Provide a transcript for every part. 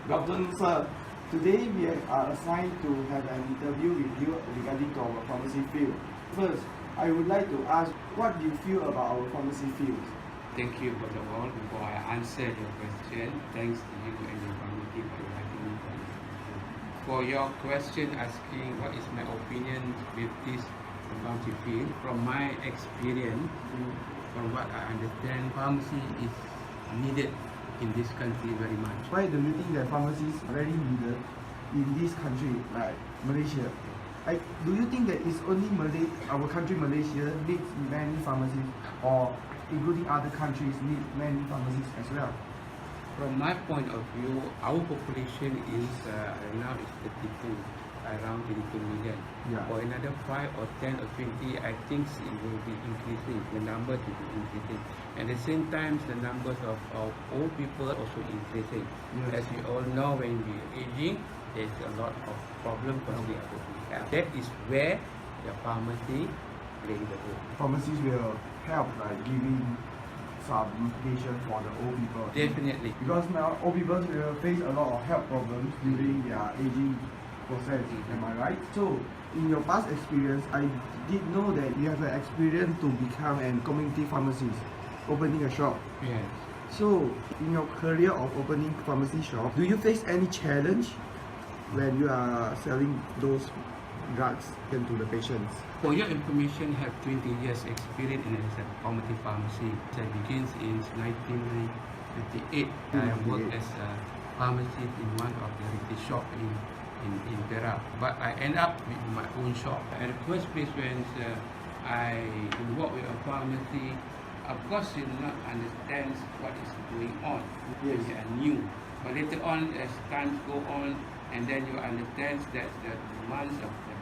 Good afternoon, sir. Today we are assigned to have an interview with you regarding to our pharmacy field. First, I would like to ask what do you feel about our pharmacy field? Thank you first of all. Before I answer your question, thanks to you and your committee for inviting me for this interview. For your question asking what is my opinion with this pharmacy field, from my experience, from what I understand, pharmacy is needed in this country very much. Why do you think that pharmacy is very needed in this country like Malaysia? Do you think that it's only our country Malaysia needs many pharmacies, or including other countries need many pharmacies as well? From my point of view, our population is now is 32, around 32 million. Yeah. For another 5 or 10 or 20, I think it will be increasing. The numbers will be increasing. At the same time, the numbers of old people also increasing. Yes. As we all know, when we are aging, there's a lot of problems constantly about health. That is where the pharmacy plays the role. Pharmacies will help like giving some medication for the old people. Definitely. Because now old people will face a lot of health problems during their aging process. Am I right? So in your past experience, I did know that you have an experience to become a community pharmacist, opening a shop. Yes. So in your career of opening pharmacy shop, do you face any challenge when you are selling those drugs into the patients? For your information, I have 20 years experience in as a community pharmacy. I begins in 1998. I worked as a pharmacist in one of the retail shop in Perak. But I end up with my own shop. At the first place when I work with a pharmacy, of course you do not understand what is going on. Yes. You are new. But later on, as time go on, and then you understand that the demands of the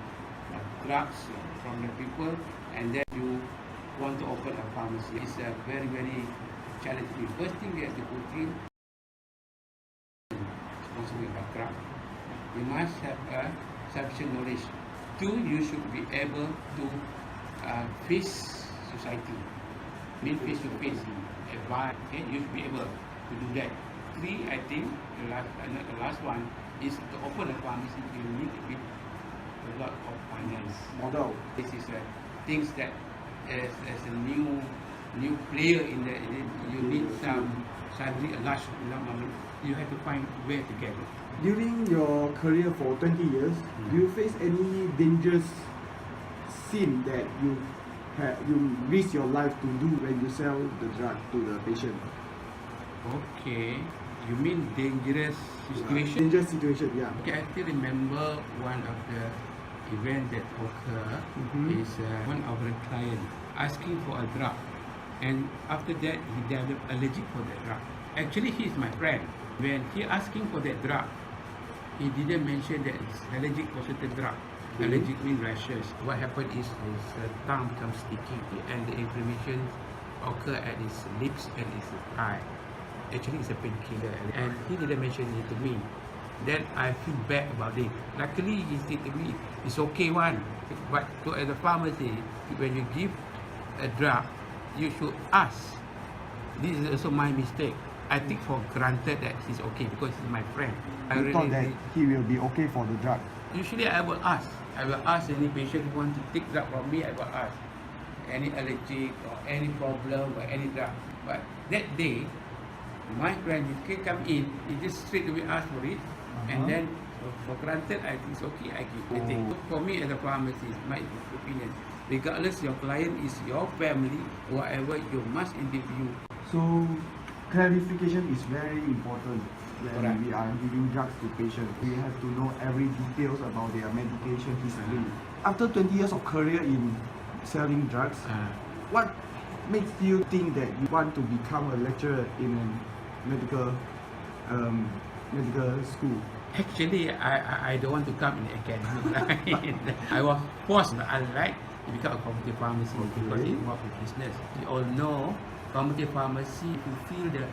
drugs from the people, and then you want to open a pharmacy. It's a very, very challenging. First thing you have to put in responsible background. You must have a sufficient knowledge. Two, you should be able to face society. Mean face to face, advice. Okay, you should be able to do that. Three, I think the last one is to open a pharmacy. You need to be a lot of finance. Model. This is things that as a new player in the you need some suddenly a large amount of money. You have to find where to get it. During your career for 20 years, do you face any dangerous sin that you risk your life to do when you sell the drug to the patient? Okay, you mean dangerous situation? Dangerous situation, yeah. Okay, I still remember one of the event that occurred is one of the client asking for a drug, and after that he developed allergic for that drug. Actually, he is my friend. When he asking for that drug, he didn't mention that it's allergic for certain drug. Allergic means rashes. What happened is his tongue becomes sticky and the inflammation occur at his lips and his eye. Actually, it's a painkiller, and he didn't mention it to me. Then I feel bad about it. Luckily, he said to me, it's okay one. But to at the pharmacy, when you give a drug, you should ask. This is also my mistake. I take for granted that he's okay because he's my friend. You thought that he will be okay for the drug. Usually I will ask. I will ask any patient who want to take drug from me, I will ask. Any allergic or any problem or any drug. But that day, my friend, he can come in, he just straight away ask for it, and then for granted, I think it's okay, I give. I think. So for me as a pharmacist, my opinion, regardless your client is your family, whatever, you must interview. So clarification is very important when Correct. we are giving drugs to patients. We have to know every details about their medication history. After 20 years of career in selling drugs, what makes you think that you want to become a lecturer in a medical school? Actually, I don't want to come in the academic line. I was forced. I like to become a community pharmacy because it involves with business. You all know, community pharmacy fulfill the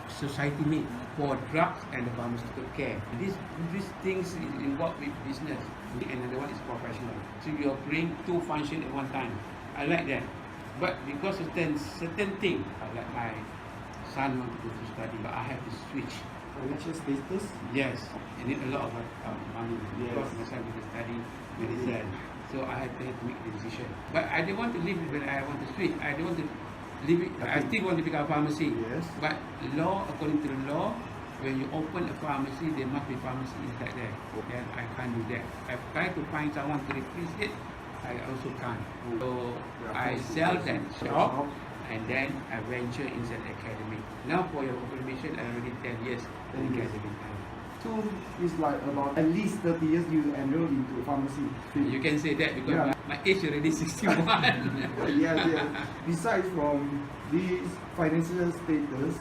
society need for drugs and the pharmaceutical care. These things is involved with business. Another one is professional. So you bring two functions at one time. I like that. But because certain thing, like my son want to go to study, but I have to switch. financial status. Yes, I need a lot of money Yes. because my son going to study medicine. So I had to make the decision. But I didn't want to leave it when I want to switch. I don't want to leave it. I still want to become a pharmacy. Yes. But law, according to the law, when you open a pharmacy, there must be pharmacy inside there. Then I can't do that. I try to find someone to replace it. I also can't. So I sell that shop and then I venture inside the academy. Now for your information, I already 10 years in 10 years. academy. So it's like about at least 30 years you enroll into pharmacy. You can say that because Yeah. my age already 61. Yes, yes. Besides from this financial status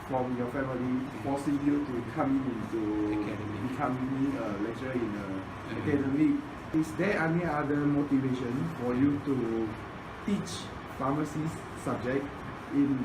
from your family forcing you to come into Academy. becoming a lecturer in the academy, is there any other motivation for you to teach pharmacy subject in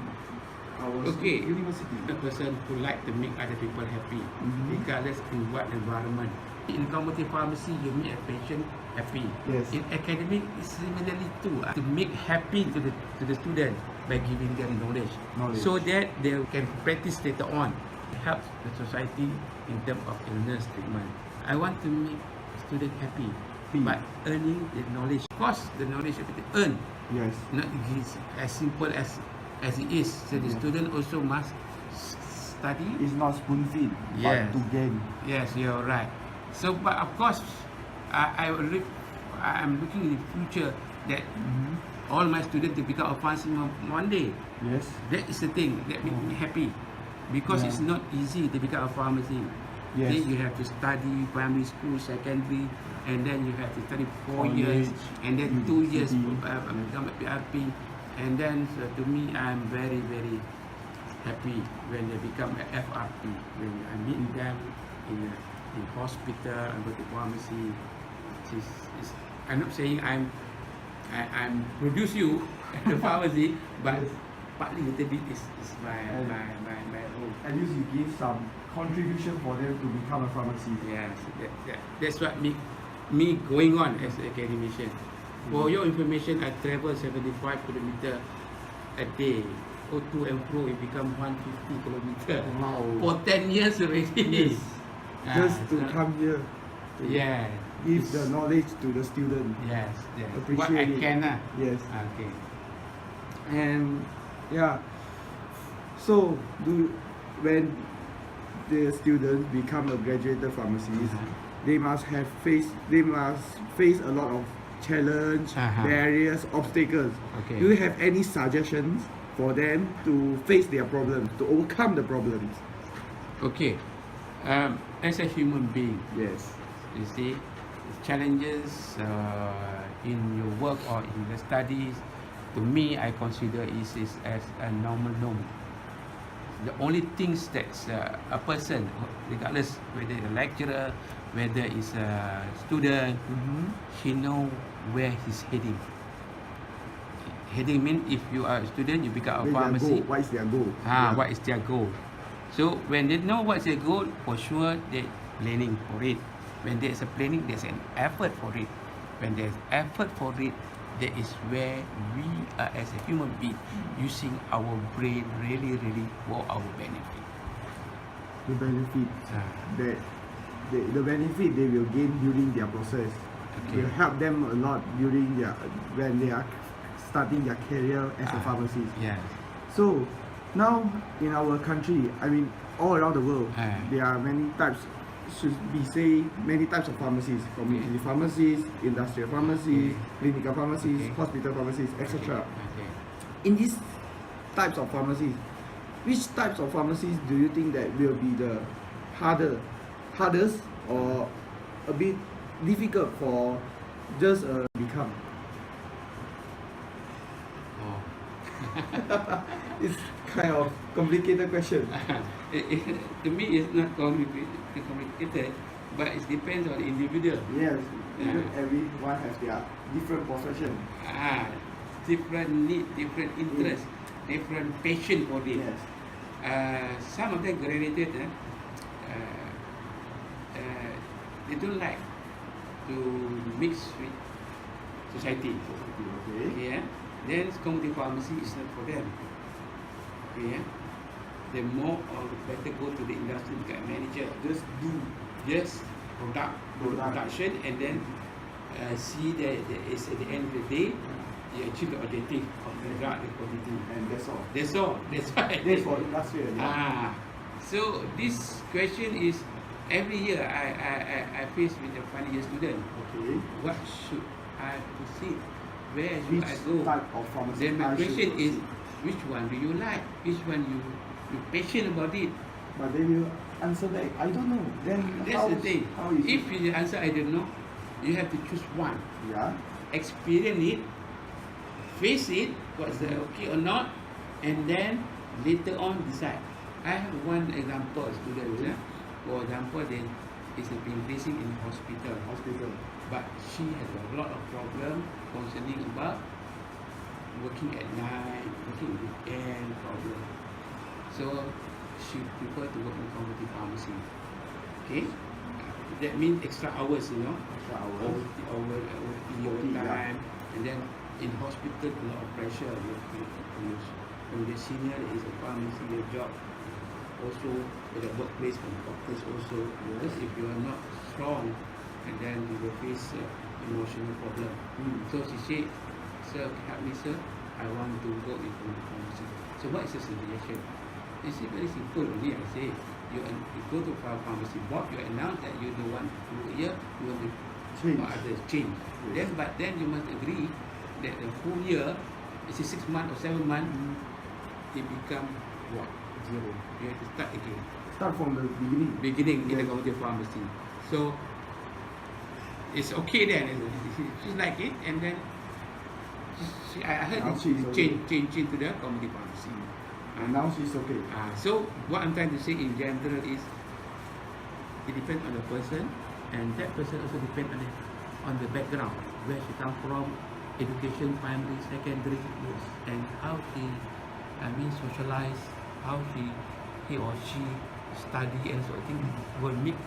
our Okay. university? A person who like to make other people happy, Mhm. regardless in what environment. In community pharmacy, you make a patient happy. Yes. In academic, it's similarly too. To make happy to the student by giving them knowledge, so that they can practice later on. It helps the society in terms of illness treatment. I want to make student happy by earning the knowledge. Of course, the knowledge that they earn, Yes. not as simple as it is. So the Yeah. student also must study. It's not spoon feed, Yes. but to gain. Yes, you're right. So, but of course, I'm looking in the future that all my students to become a pharmacy one day. Yes. That is the thing that makes me happy, because Yeah. it's not easy to become a pharmacy. Yes. Then you have to study primary school, secondary, and then you have to study 4 years, College, and then 2 years university. become a PRP, and then so to me, I'm very happy when they become a FRP. When I meet them in hospital, I go to pharmacy. I'm not saying I'm produce you at the pharmacy, but partly little bit is my role. At least you give some contribution for them to become a pharmacy. Yes, that's what make me going on as an academician. For your information, I travel 75 kilometer a day. Go to and fro, it become 150 kilometer. Wow. For 10 years already. Yes. Just to come here to Yeah. give the knowledge to the student. Yes. What Appreciate I it. can. Yes. Okay. And yeah. So when the students become a graduated pharmacist, they must face a lot of challenge, barriers, obstacles. Okay. Do you have any suggestions for them to face their problems, to overcome the problems? Okay. As a human being, Yes. you see, challenges in your work or in the studies, to me, I consider is as a normal norm. The only things that a person, regardless whether a lecturer, whether is a student, he know where he's heading. Heading means if you are a student, you become a pharmacy. What is their goal? Yeah. What is their goal? So when they know what's their goal, for sure they planning for it. When there's a planning, there's an effort for it. When there's effort for it, that is where we are as a human being using our brain really for our benefit. The benefit that the benefit they will gain during their process will help them a lot during when they are starting their career as a pharmacist. Yes. So now in our country, I mean all around the world, there are many types. Should be say many types of pharmacies: community pharmacies, industrial pharmacies, clinical pharmacies, hospital pharmacies, etc. In these types of pharmacies, which types of pharmacies do you think that will be the hardest or a bit difficult for just become? It's kind of complicated question. To me, it's not complicated, but it depends on the individual. Yes, everyone has their different profession. Different need, different interest, different passion for it. Yes. Some of them graduated, they don't like to mix with society. Okay. Yeah. Then community pharmacy is not for them. Yeah. the more or better go to the industry dekat manager. Just do. Just production, and then see that is at the end of the day you achieve the objective of the drug, the quality. And that's all. That's all. That's right. That's for industry. Yeah. So this question is every year I face with a final year student. Okay. What should I proceed? Where should Which I go? type of pharmacy? Then my I should question is, proceed? which one do you like? Which one you passionate about it? But they will answer back, I don't know. Then That's the thing. How is If it? you answer I don't know, you have to choose one. Yeah. Experience it, face it, what's that okay or not, and then later on decide. I have one example student. Okay. For example, then is been placing in hospital, but she has a lot of problem concerning about working at night, working weekend problem. So she prefer to work in community pharmacy. Okay, that means extra hours, you know, Extra hours. overtime, and then in hospital a lot of pressure. When the senior is a pharmacy, your job also at the workplace and doctors also. Because if you are not strong, and then you will face emotional problem. So she said, "Sir, help me, sir. I want to go into the pharmacy." So what is the suggestion? It's very simple only. I say, you go to pharmacy board, you announce that you don't want to work here, you want to change. Yes. Then you must agree that the whole year, it's a 6 months or 7 months, it become what? Zero. You have to start again. Start from the beginning. In the community pharmacy. So it's okay then. She's like it, and then I heard Now it she's change to the community pharmacy. And now she's okay. So what I'm trying to say in general is, it depends on the person, and that person also depends on the background, where she come from, education, primary, secondary, and how she, socialize, how he or she study, and so I think will make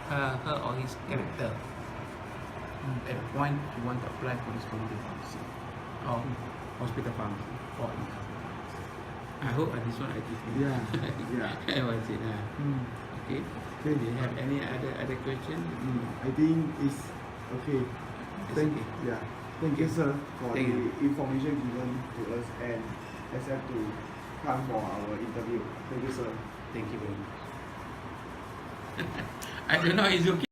her or his character at the point you want to apply for this community pharmacy or hospital pharmacy or in I hope this one I give you. Yeah. I was it. Okay. Do you have any other question? I think it's okay. Okay. Thank you, sir, for Thank the you. information given to us and accept to come for our interview. Thank you, sir. Thank you very much. I don't know, it's okay.